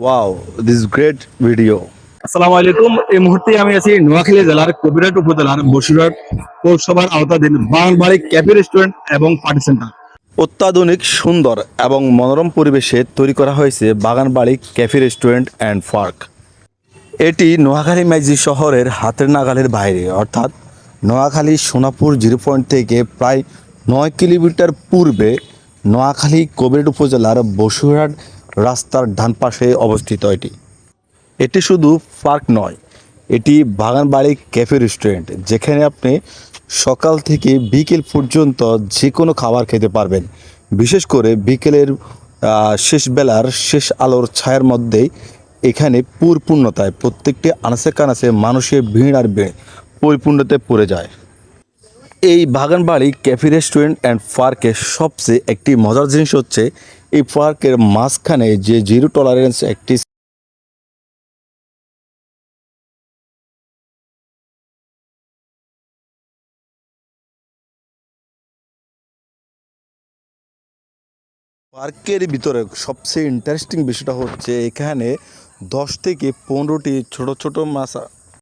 Wow, this great video. আসসালামু আলাইকুম। এই মুহূর্তে আমি আছি নোয়াখালী জেলার কবিরহাট উপজেলার বসিরহাট পৌরসভার আওতাধীন বাগানবাড়ি ক্যাফে রেস্টুরেন্ট এবং পার্টি সেন্টার। অত্যাধুনিক, সুন্দর এবং মনোরম পরিবেশে তৈরি করা হয়েছে বাগানবাড়ি ক্যাফে রেস্টুরেন্ট অ্যান্ড পার্ক। এটি নোয়াখালী মাইজি শহরের হাতের নাগালের বাইরে, অর্থাৎ নোয়াখালী সোনাপুর 0 পয়েন্ট থেকে প্রায় 9 কিলোমিটার পূর্বে নোয়াখালী কবিরহাট উপজেলার বসিরহাট রাস্তার ডান পাশে অবস্থিত। এটি শুধু পার্ক নয়, এটি বাগানবাড়ি ক্যাফে রেস্টুরেন্ট, যেখানে আপনি সকাল থেকে বিকেল পর্যন্ত যে কোনো খাবার খেতে পারবেন। বিশেষ করে বিকেলের শেষ বেলার শেষ আলোর ছায়ার মধ্যেই এখানে পূর্ণতায় প্রত্যেকটি আনাচে কানাচে মানুষের ভিড় আর ভিড় পরিপূর্ণতায় পড়ে যায়। এই বাগানবাড়ি ক্যাফে রেস্টুরেন্ট অ্যান্ড পার্কের সবচেয়ে একটি মজার জিনিস হচ্ছে এই পার্কের মাঝখানে যে জিরো টলারেন্স একটি পার্কের ভিতরে সবচেয়ে ইন্টারেস্টিং বিষয়টা হচ্ছে এখানে 10 থেকে 15টি ছোট ছোট মাছ